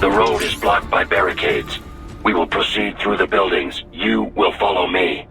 The road is blocked by barricades. We will proceed through the buildings. You will follow me.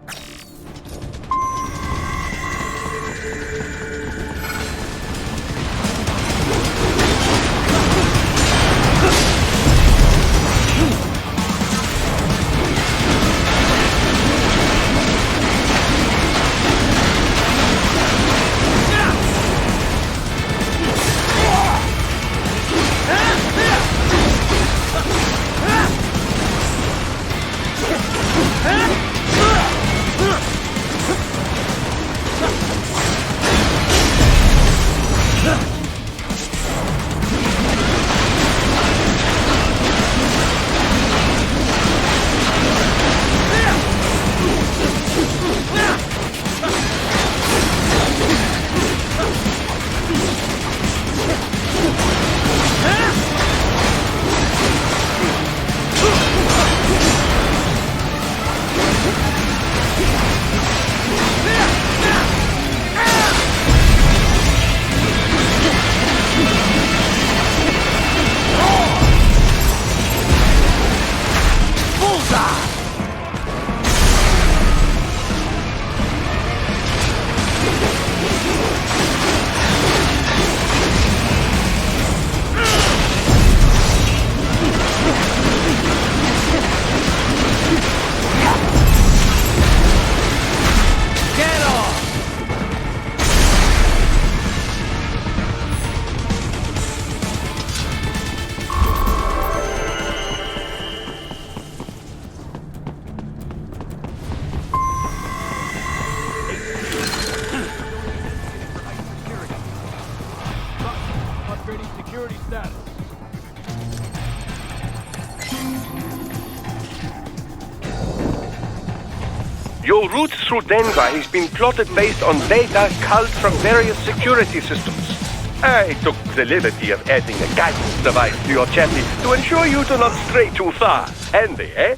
Your route through Denver has been plotted based on data culled from various security systems. I took the liberty of adding a guidance device to your chassis to ensure you do not stray too far. Handy, eh?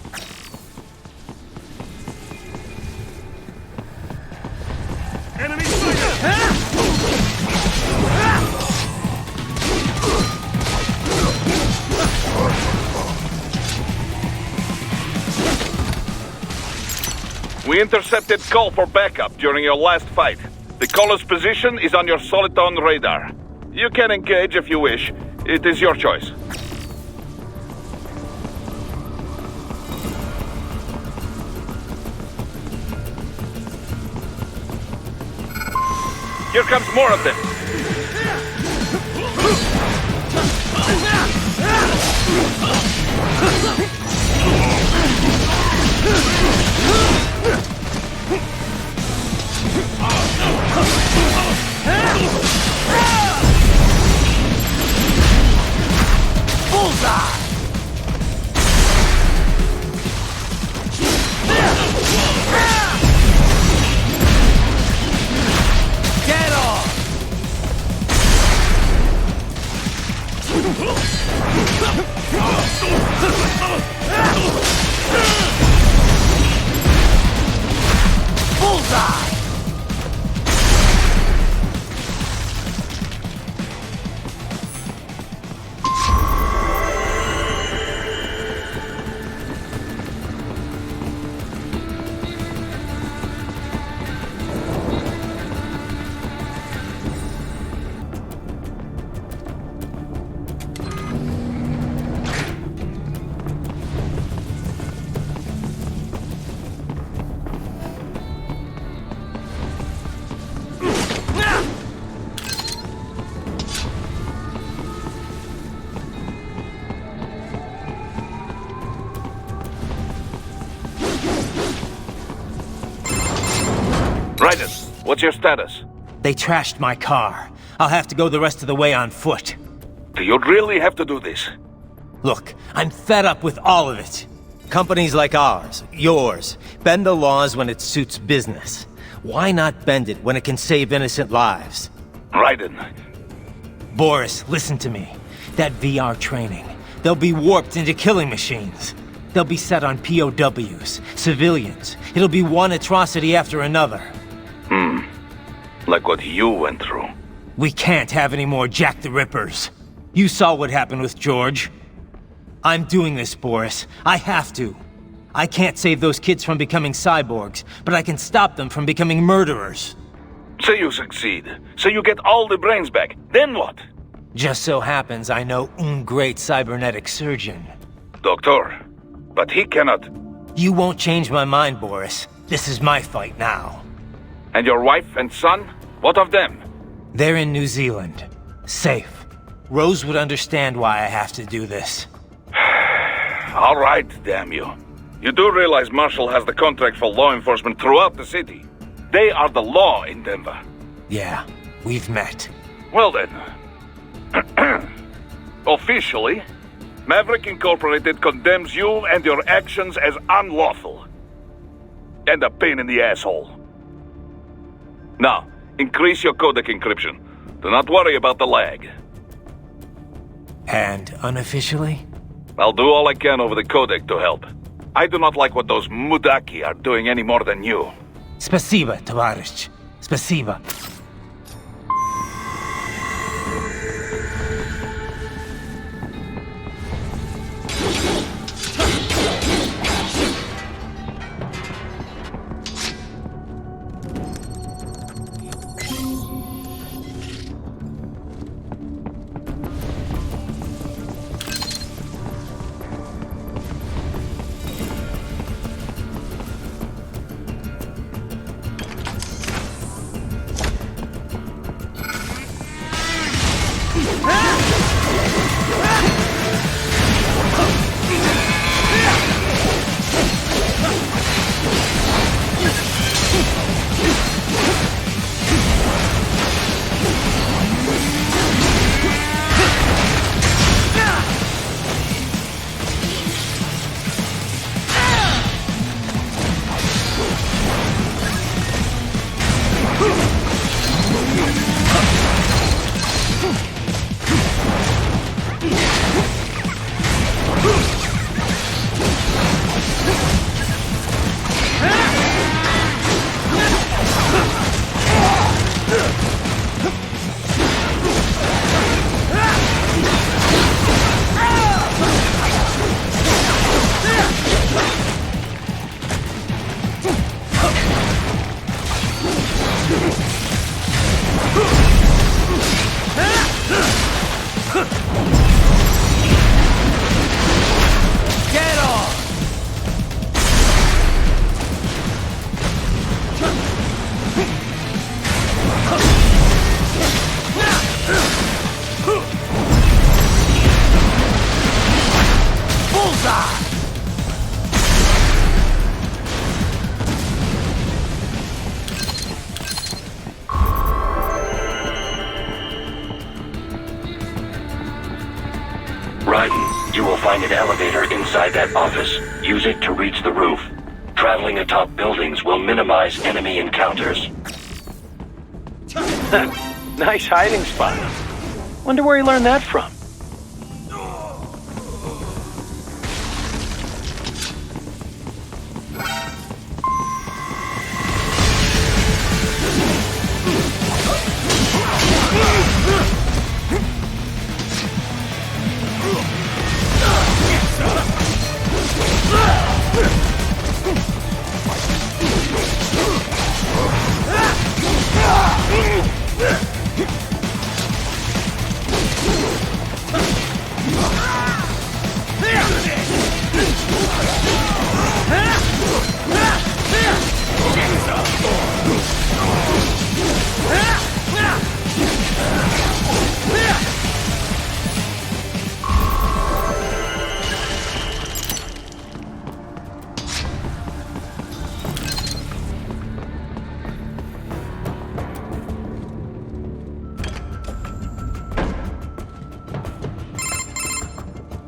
Enemy fire! We intercepted call for backup during your last fight. The caller's position is on your Soliton radar. You can engage if you wish. It is your choice. Here comes more of them. Bullseye! Raiden, what's your status? They trashed my car. I'll have to go the rest of the way on foot. Do you really have to do this? Look, I'm fed up with all of it. Companies like ours, yours, bend the laws when it suits business. Why not bend it when it can save innocent lives? Raiden. Boris, listen to me. That VR training, they'll be warped into killing machines. They'll be set on POWs, civilians. It'll be one atrocity after another. Like what you went through. We can't have any more Jack the Rippers. You saw what happened with George. I'm doing this, Boris. I have to. I can't save those kids from becoming cyborgs, but I can stop them from becoming murderers. Say you succeed. Say you get all the brains back. Then what? Just so happens I know un great cybernetic surgeon. Doctor. But he cannot. You won't change my mind, Boris. This is my fight now. And your wife and son? What of them? They're in New Zealand. Safe. Rose would understand why I have to do this. All right, damn you. You do realize Marshall has the contract for law enforcement throughout the city. They are the law in Denver. Yeah, we've met. Well then. Officially, Maverick Incorporated condemns you and your actions as unlawful. And a pain in the asshole. Now, increase your codec encryption. Do not worry about the lag. And unofficially? I'll do all I can over the codec to help. I do not like what those mudaki are doing any more than you. Спасибо, товарищ. Спасибо. Raiden, you will find an elevator inside that office. Use it to reach the roof. Traveling atop buildings will minimize enemy encounters. Nice hiding spot. Wonder where he learned that from.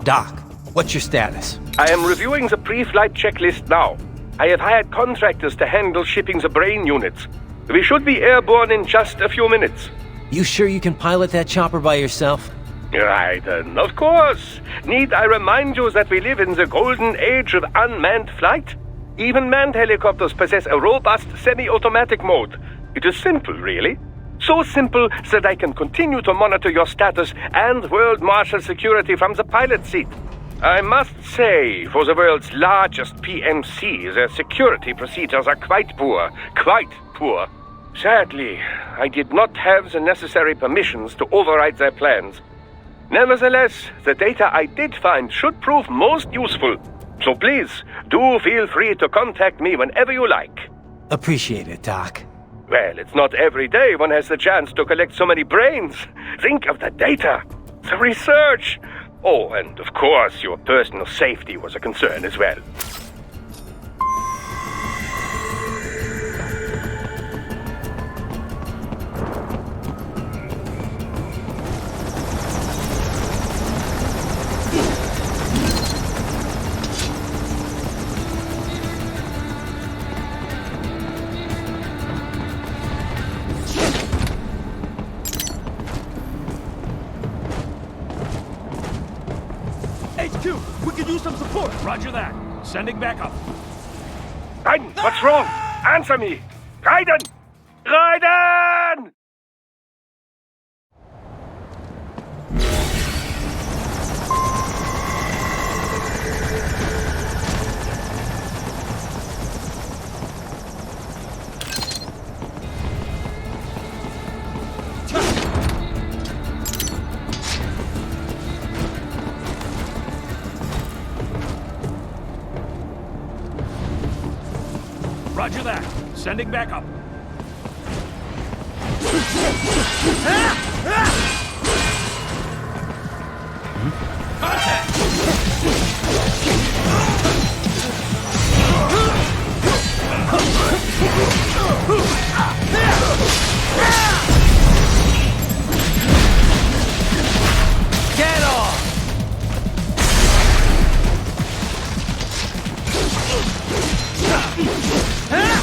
Doc, what's your status? I am reviewing the pre-flight checklist now. I have hired contractors to handle shipping the brain units. We should be airborne in just a few minutes. You sure you can pilot that chopper by yourself? Right, of course. Need I remind you that we live in the golden age of unmanned flight? Even manned helicopters possess a robust semi-automatic mode. It is simple, really. So simple that I can continue to monitor your status and world marshal security from the pilot seat. I must say, for the world's largest PMC, their security procedures are quite poor. Quite poor. Sadly, I did not have the necessary permissions to override their plans. Nevertheless, the data I did find should prove most useful. So please, do feel free to contact me whenever you like. Appreciate it, Doc. Well, it's not every day one has the chance to collect so many brains. Think of the data, the research. Oh, and of course, your personal safety was a concern as well. HQ, we could use some support. Roger that. Sending backup. Raiden, what's wrong? Answer me! Raiden! Raiden! Roger that. Sending backup. Contact! Get off! Ah!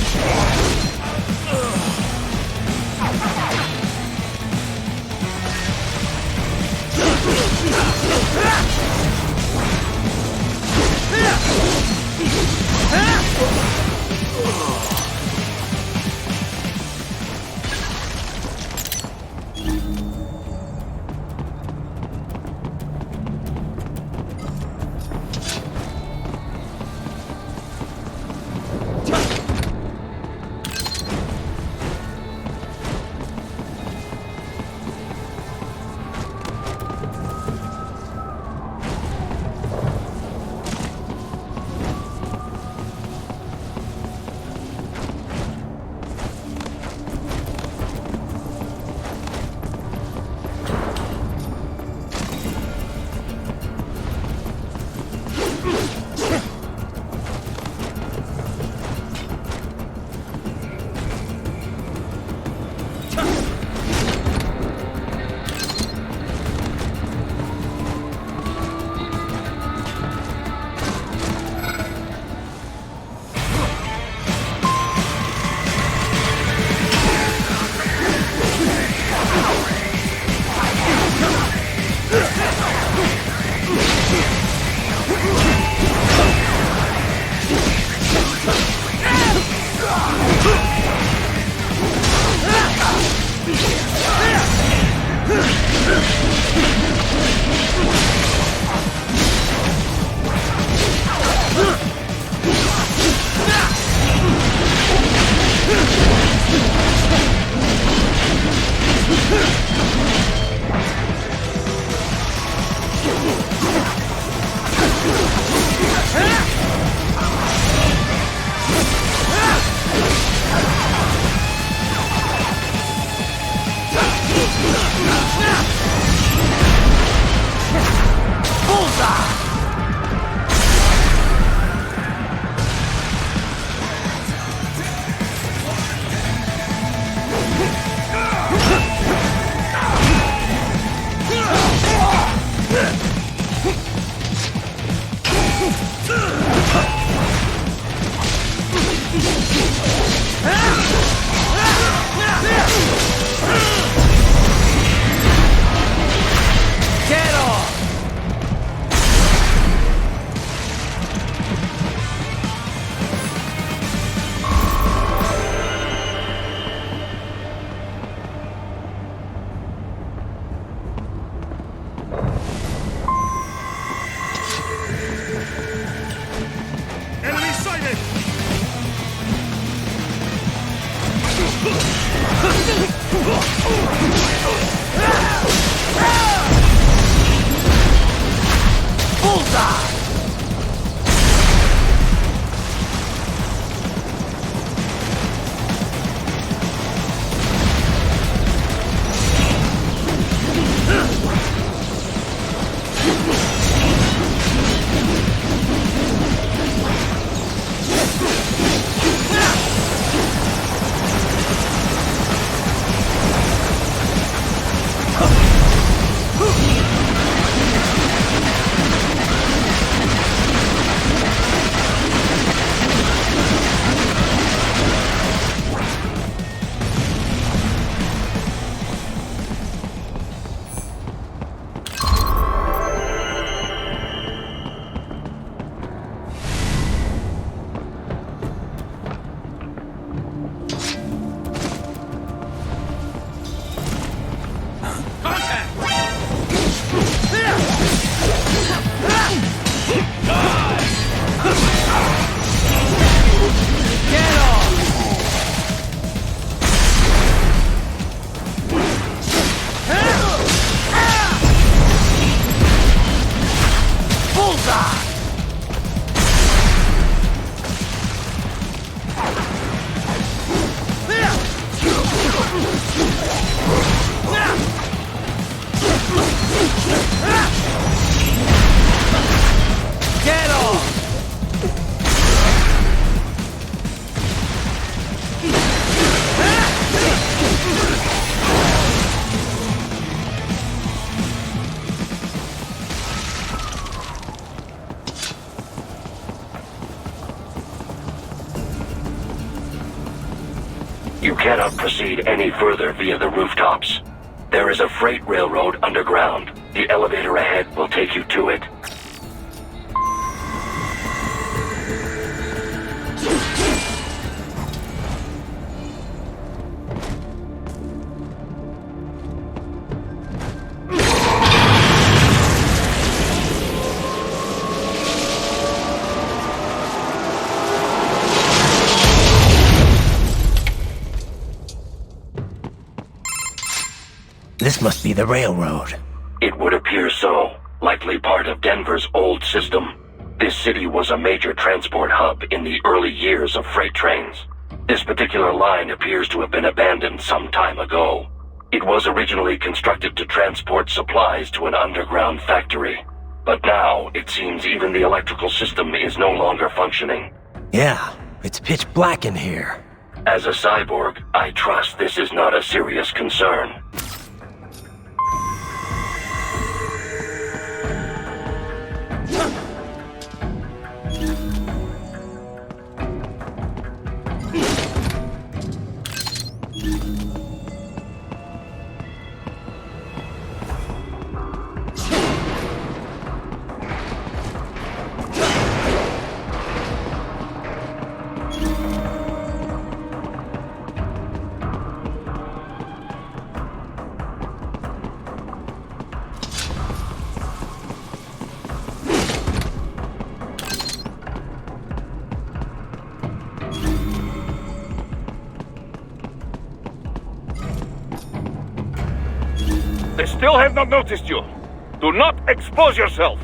cannot proceed any further via the rooftops. There is a freight railroad underground. The elevator ahead will take you to it. This must be the railroad. It would appear so, likely part of Denver's old system. This city was a major transport hub in the early years of freight trains. This particular line appears to have been abandoned some time ago. It was originally constructed to transport supplies to an underground factory. But now, it seems even the electrical system is no longer functioning. Yeah, it's pitch black in here. As a cyborg, I trust this is not a serious concern. They still have not noticed you. Do not expose yourself.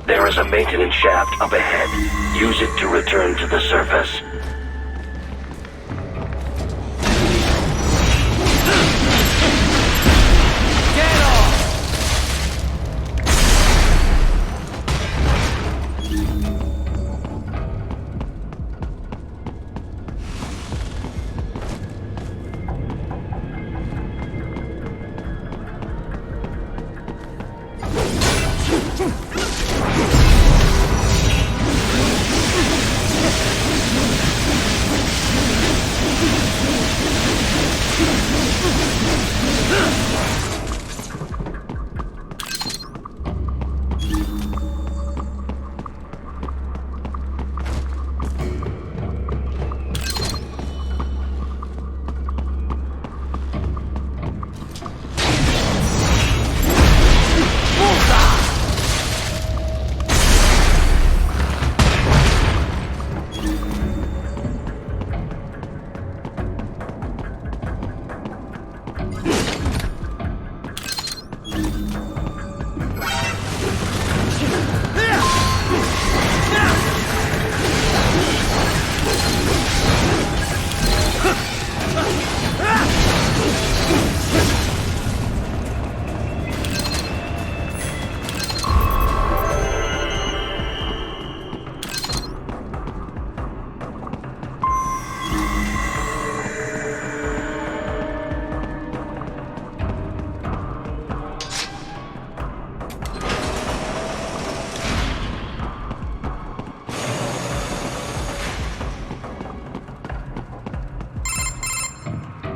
There is a maintenance shaft up ahead. Use it to return to the surface.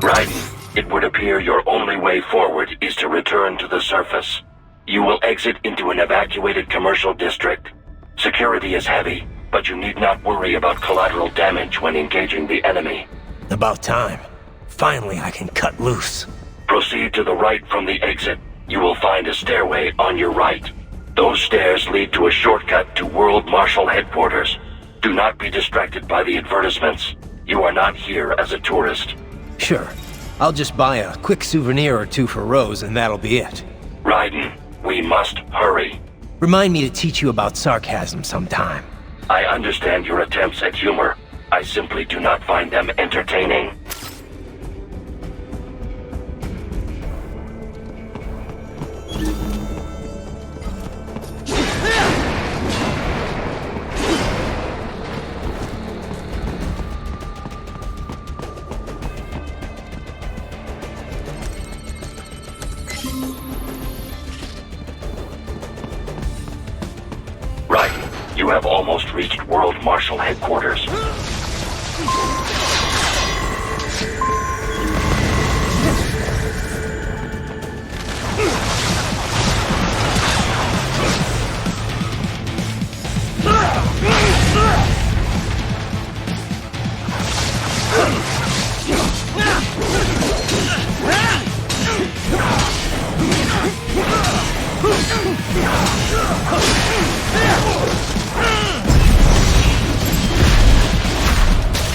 Raiden, it would appear your only way forward is to return to the surface. You will exit into an evacuated commercial district. Security is heavy, but you need not worry about collateral damage when engaging the enemy. About time. Finally, I can cut loose. Proceed to the right from the exit. You will find a stairway on your right. Those stairs lead to a shortcut to World Marshal Headquarters. Do not be distracted by the advertisements. You are not here as a tourist. Sure. I'll just buy a quick souvenir or two for Rose and that'll be it. Raiden, we must hurry. Remind me to teach you about sarcasm sometime. I understand your attempts at humor. I simply do not find them entertaining. Raiden, you have almost reached World Marshal Headquarters.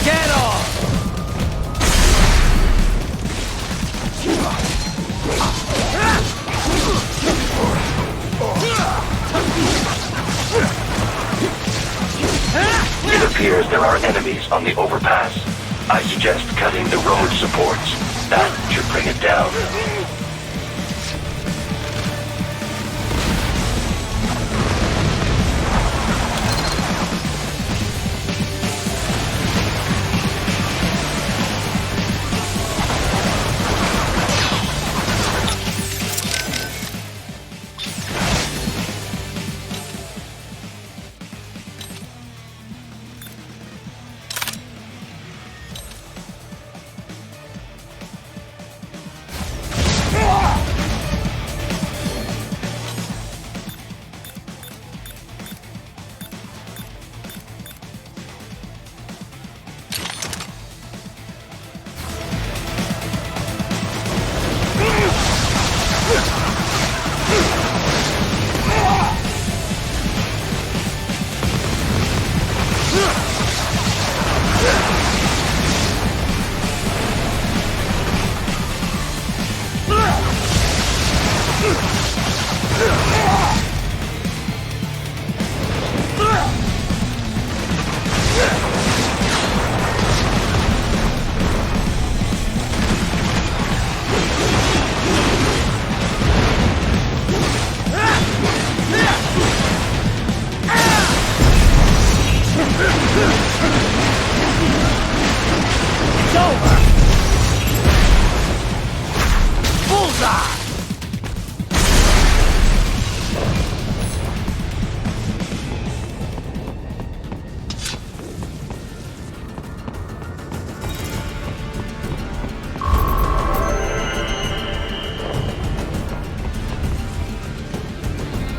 Get off! It appears there are enemies on the overpass. I suggest cutting the road supports. That should bring it down.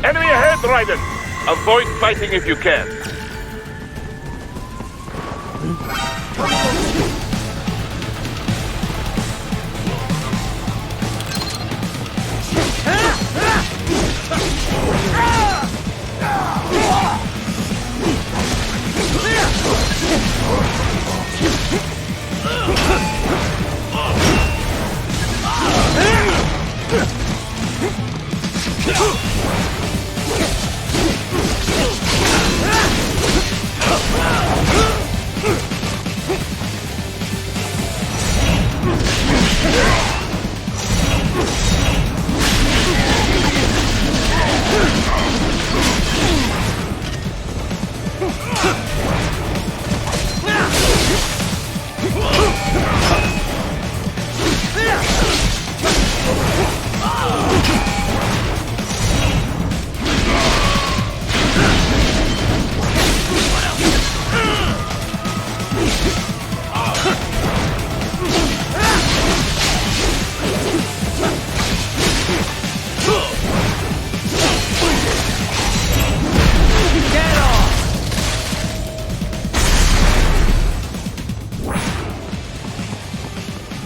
Enemy ahead, Raiden! Avoid fighting if you can.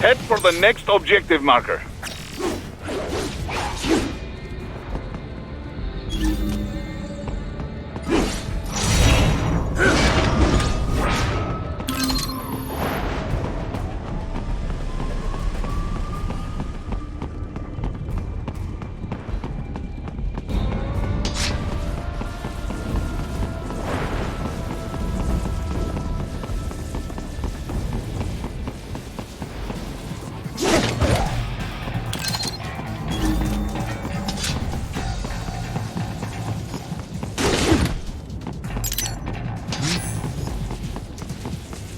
Head for the next objective marker.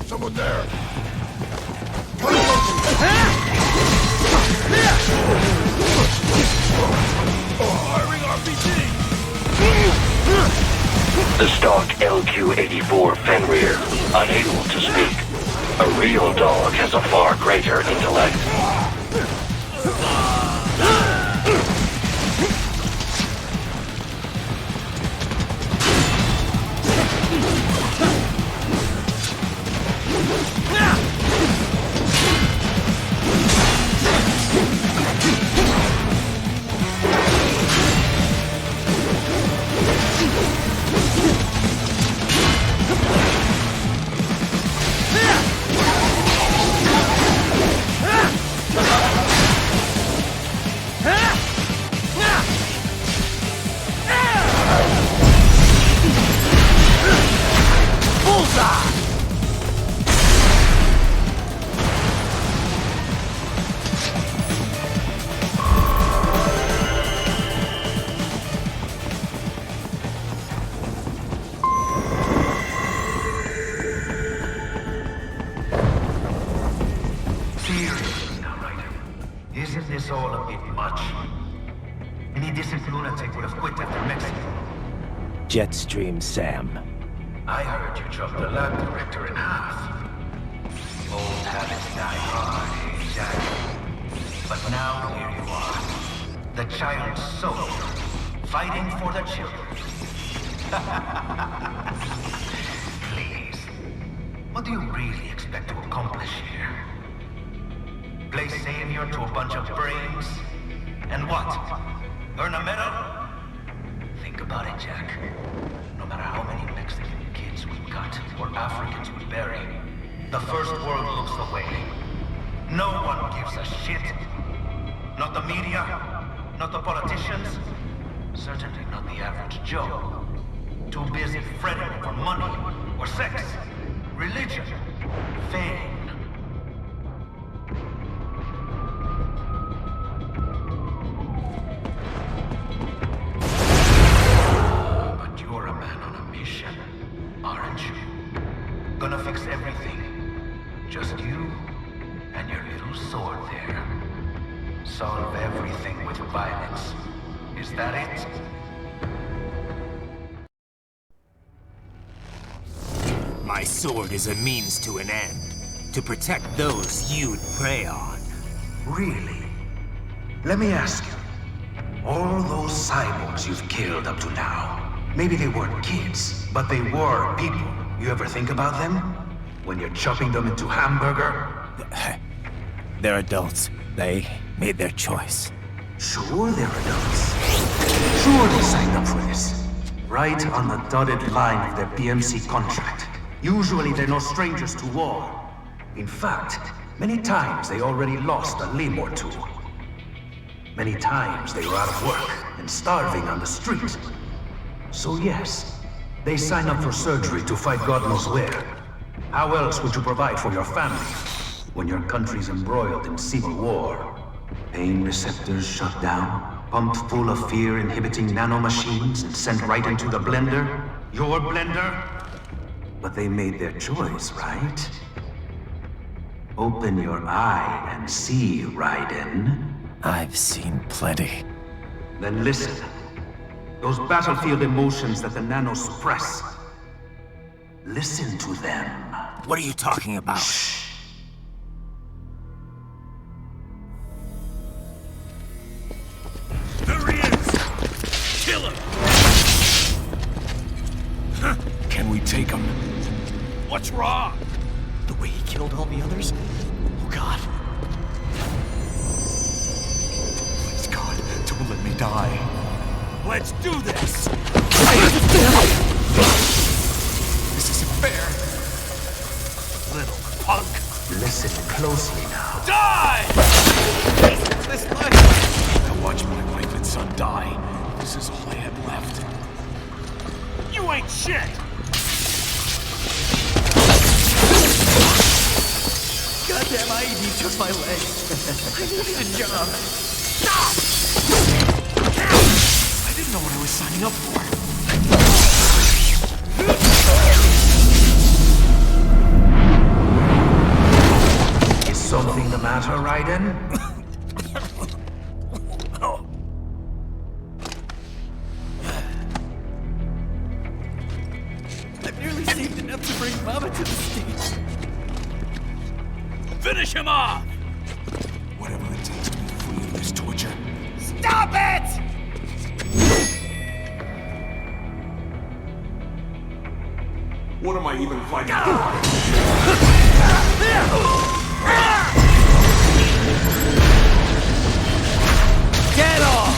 Someone there! The stock LQ-84 Fenrir, unable to speak. A real dog has a far greater intellect. Isn't this all a bit much? Any decent lunatic would have quit after Mexico. Jetstream, Sam. I heard you chopped the lab director in half. Old habits die hard, eh, Jack? But now here you are. The child soldier, fighting for the children. Please, what do you really expect to accomplish here? Play savior to a bunch of brains? And what? Earn a medal? Think about it, Jack. No matter how many Mexican kids we cut or Africans we bury, the first world looks away. No one gives a shit. Not the media, not the politicians, certainly not the average Joe. Too busy fretting over money or sex, religion, fame. Gonna fix everything. Just you and your little sword there. Solve everything with violence. Is that it? My sword is a means to an end. To protect those you'd prey on. Really? Let me ask you. All those cyborgs you've killed up to now, maybe they weren't kids, but they were people. You ever think about them? When you're chopping them into hamburger? They're adults. They made their choice. Sure they're adults. Sure they signed up for this. Right on the dotted line of their BMC contract. Usually they're no strangers to war. In fact, many times they already lost a limb or two. Many times they were out of work and starving on the street. So yes, they sign up for surgery to fight God knows where. How else would you provide for your family when your country's embroiled in civil war? Pain receptors shut down, pumped full of fear-inhibiting nanomachines and sent right into the blender? Your blender? But they made their choice, right? Open your eye and see, Raiden. I've seen plenty. Then listen. Those battlefield emotions that the nanos suppress. Listen to them. What are you talking about? Shh. There he is! Kill him! Can we take him? What's wrong? The way he killed all the others? Oh God. Let's do this! This isn't fair. Little punk! Listen closely now. Die! This life. I watched my wife and son die. This is all I had left. You ain't shit! Goddamn IED took my leg. I needed a job. Stop! I didn't know what I was signing up for. Is something the matter, Raiden? I've nearly saved enough to bring Mama to the stage. Finish him off! Whatever it takes to be free of this torture. Stop it! What am I even fighting Get off!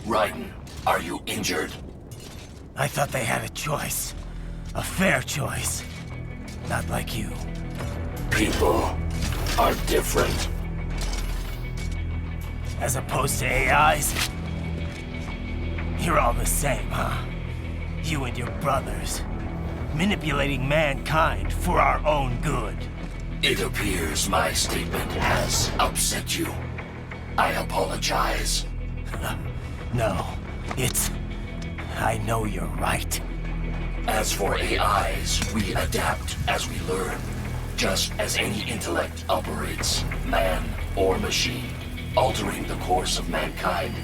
Raiden, are you injured? I thought they had a choice. A fair choice. Not like you. People are different. As opposed to AIs? You're all the same, huh? You and your brothers. Manipulating mankind for our own good. It appears my statement has upset you. I apologize. No, it's... I know you're right. As for AIs, we adapt as we learn. Just as any intellect operates, man or machine. Altering the course of mankind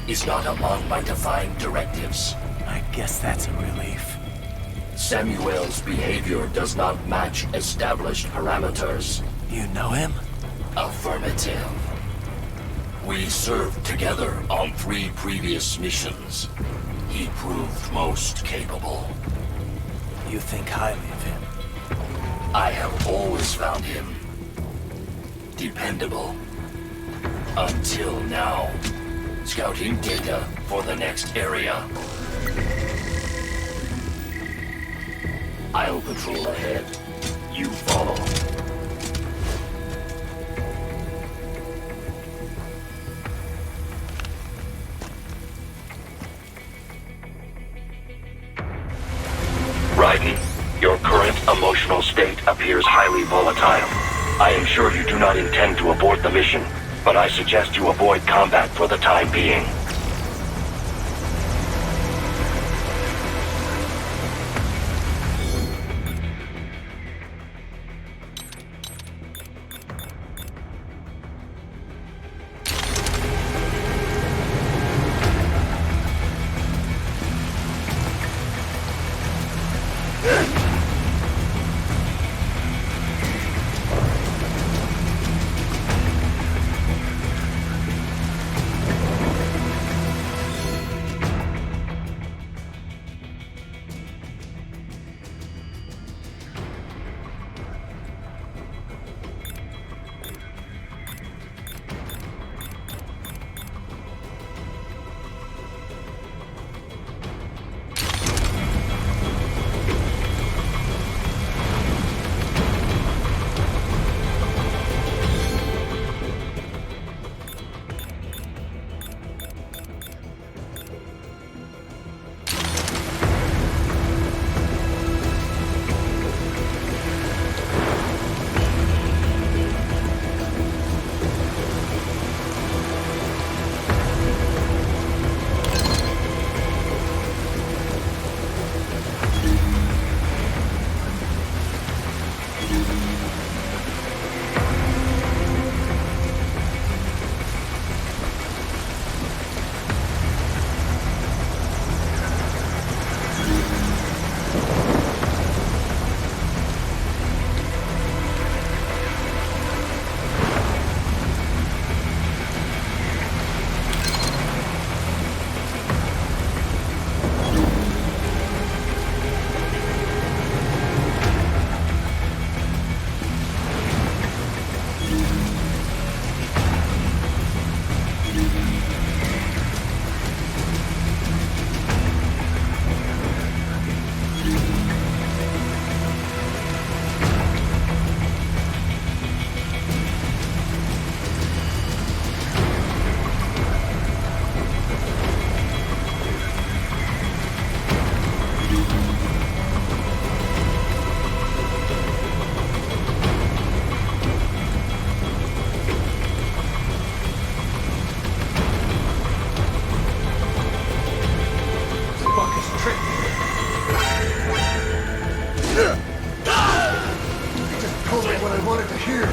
is not among my defined directives. I guess that's a relief. Samuel's behavior does not match established parameters. You know him? Affirmative. We served together on 3 previous missions. He proved most capable. You think highly of him? I have always found him dependable. Until now. Scouting data for the next area. I'll patrol ahead. You follow. Raiden, your current emotional state appears highly volatile. I am sure you do not intend to abort the mission, but I suggest you avoid combat for the time being. here.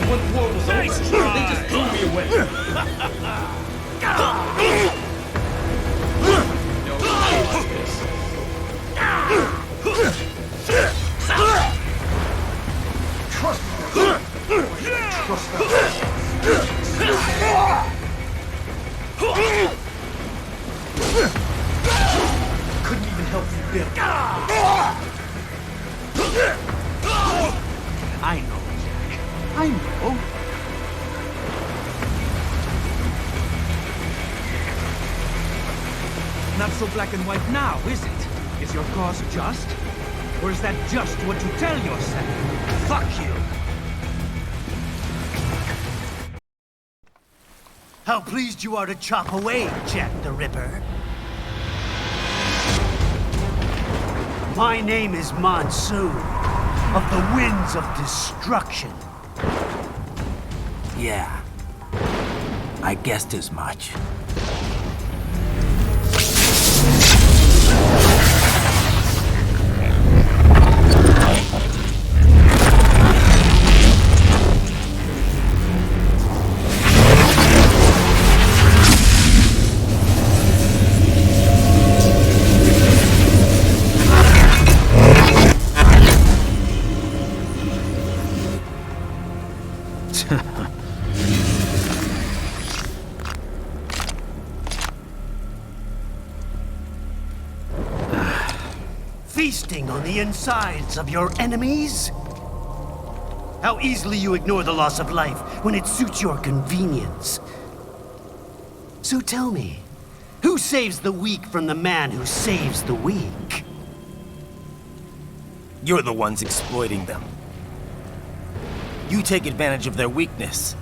When the war was over, they just threw me away. No, this. Trust me. Trust us. Couldn't even help you, Bill. I know, Jack. I know. Not so black and white now, is it? Is your cause just? Or is that just what you tell yourself? Fuck you! How pleased you are to chop away, Jack the Ripper. My name is Monsoon, of the Winds of Destruction. Yeah, I guessed as much. Feasting on the insides of your enemies? How easily you ignore the loss of life when it suits your convenience. So tell me, who saves the weak from the man who saves the weak? You're the ones exploiting them. You take advantage of their weakness.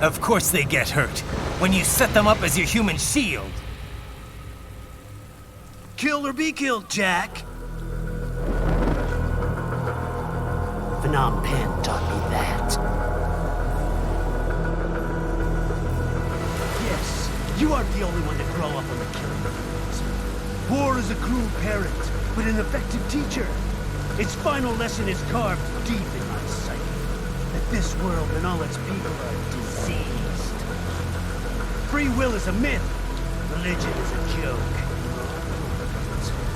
Of course they get hurt when you set them up as your human shield. Kill or be killed, Jack. Phnom Penh taught me that. Yes, you aren't the only one to grow up on the killing fields. War is a cruel parent, but an effective teacher. Its final lesson is carved deep in my psyche. That this world and all its people are diseased. Free will is a myth. Religion is a joke.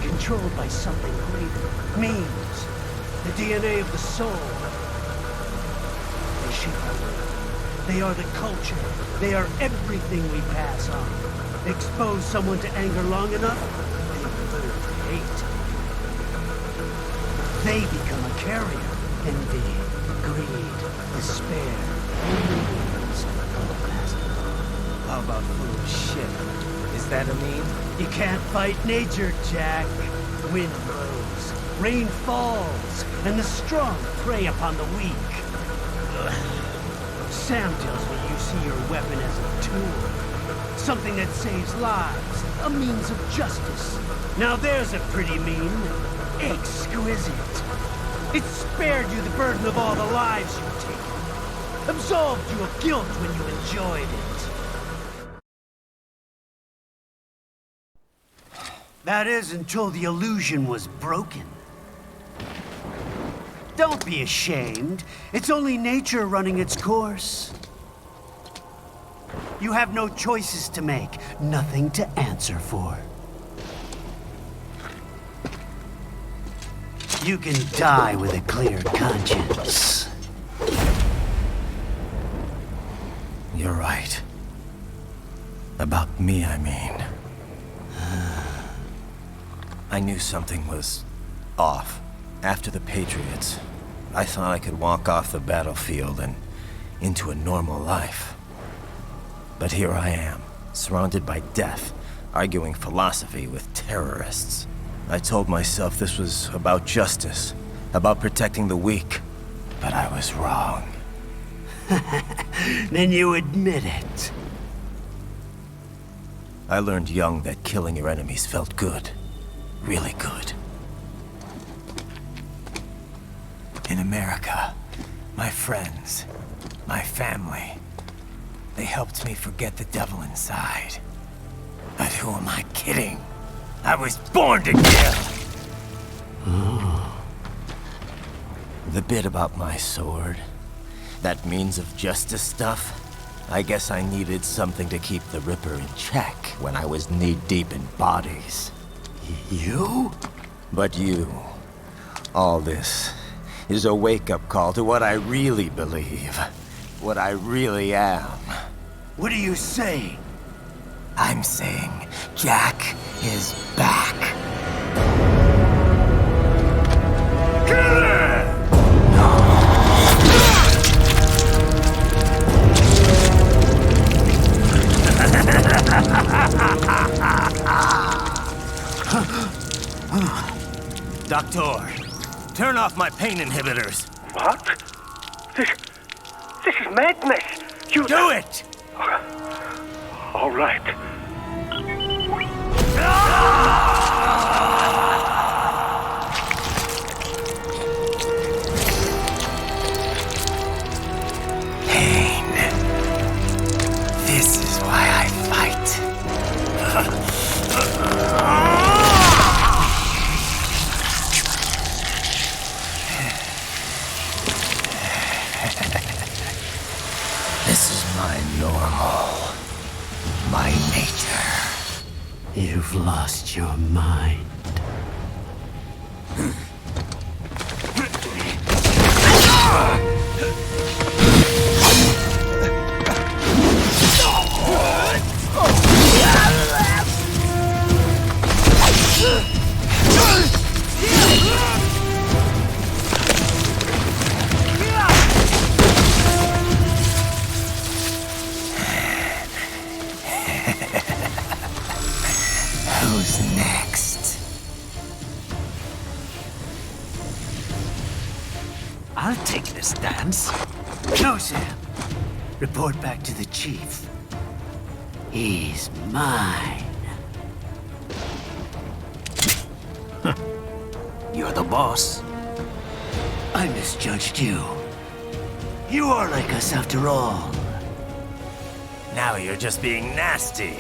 Controlled by something greater. Memes. The DNA of the soul. They shape our world. They are the culture. They are everything we pass on. Expose someone to anger long enough, they learn to hate. They become a carrier. Envy, greed, despair, wounds. How about full of shit? Is that a meme? You can't fight nature, Jack. Wind blows, rain falls, and the strong prey upon the weak. Sam tells me you see your weapon as a tool. Something that saves lives, a means of justice. Now there's a pretty meme. Exquisite. It spared you the burden of all the lives you've taken. Absolved you of guilt when you enjoyed it. That is, until the illusion was broken. Don't be ashamed. It's only nature running its course. You have no choices to make, nothing to answer for. You can die with a clear conscience. You're right. About me, I mean. I knew something was off. After the Patriots, I thought I could walk off the battlefield and into a normal life. But here I am, surrounded by death, arguing philosophy with terrorists. I told myself this was about justice, about protecting the weak. But I was wrong. Then you admit it. I learned young that killing your enemies felt good. Really good. In America, my friends, my family, they helped me forget the devil inside. But who am I kidding? I was born to kill! The bit about my sword, that means of justice stuff, I guess I needed something to keep the Ripper in check when I was knee-deep in bodies. You? But you, all this, is a wake-up call to what I really believe. What I really am. What are you saying? I'm saying Jack is back. Doctor, turn off my pain inhibitors. What? This is madness. You do it! All right. Pain. This is why I fight. This is my normal. My nature. You've lost your mind. Who's next? I'll take this dance. No, Sam. Report back to the chief. He's mine. You're the boss. I misjudged you. You are like us after all. Now you're just being nasty.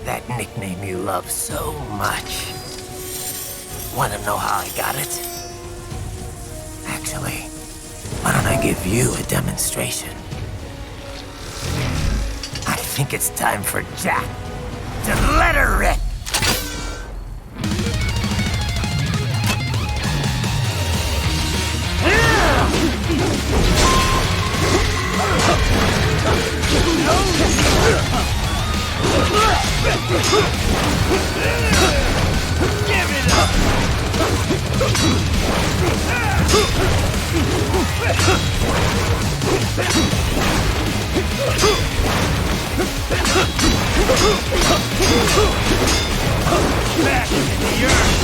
That nickname you love so much. Want to know how I got it? Actually, why don't I give you a demonstration? I think it's time for Jack to let her rip. Give it up! Back in the earth,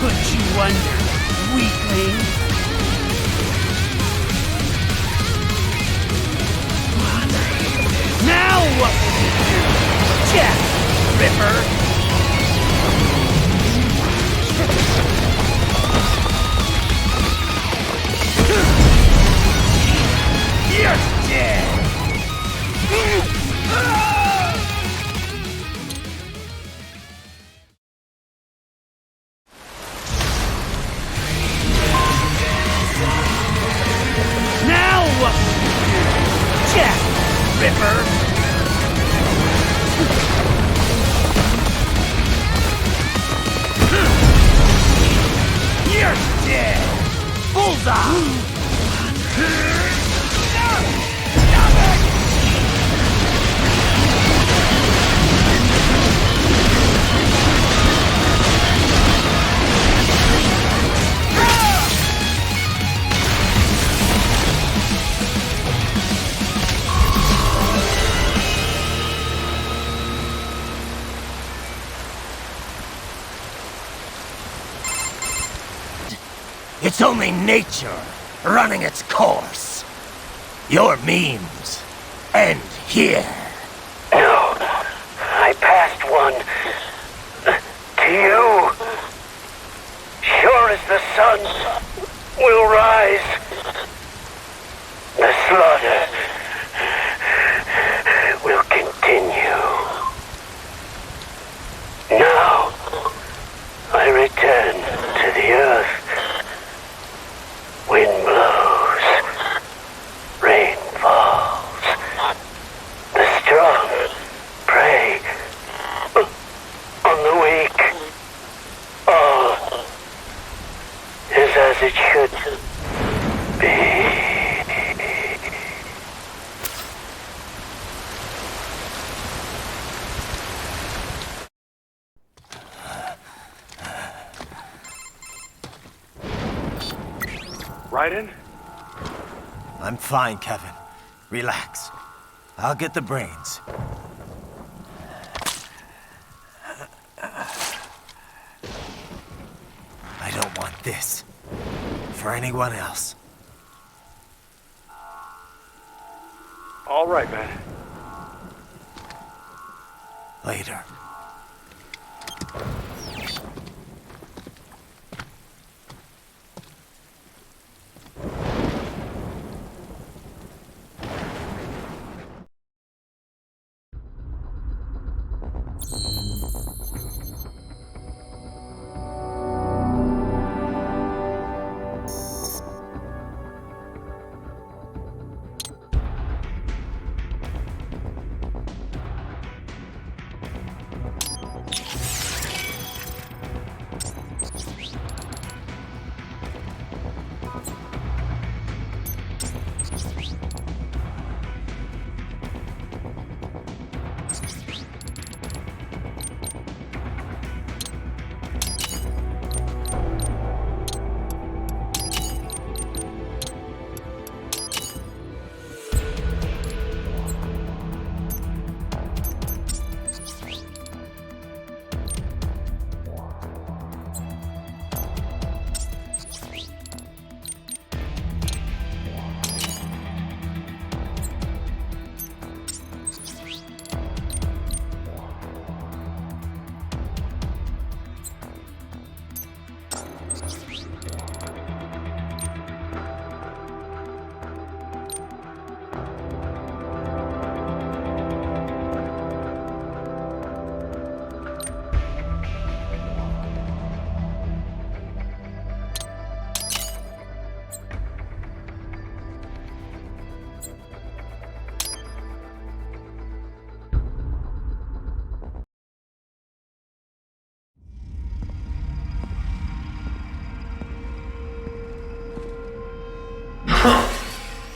Put you under, weakling. Now what will you do? Jack Ripper! You're dead! Now what will you do? Jack Ripper! You're dead! Bullseye! It's only nature running its course. Your memes end here. No, I passed one to you. Sure as the sun will rise, the slaughter will continue. Now, I return to the earth. Wind blows, rain falls, the strong prey on the weak. All is as it should be. Raiden? I'm fine, Kevin. Relax. I'll get the brains. I don't want this for anyone else. All right, man. Later.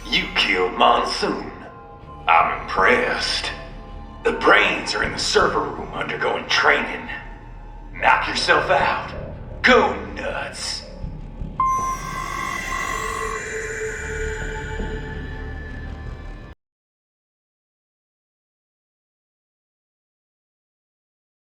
You killed Monsoon. I'm impressed. The brains are in the server room undergoing training. Knock yourself out. Go nuts.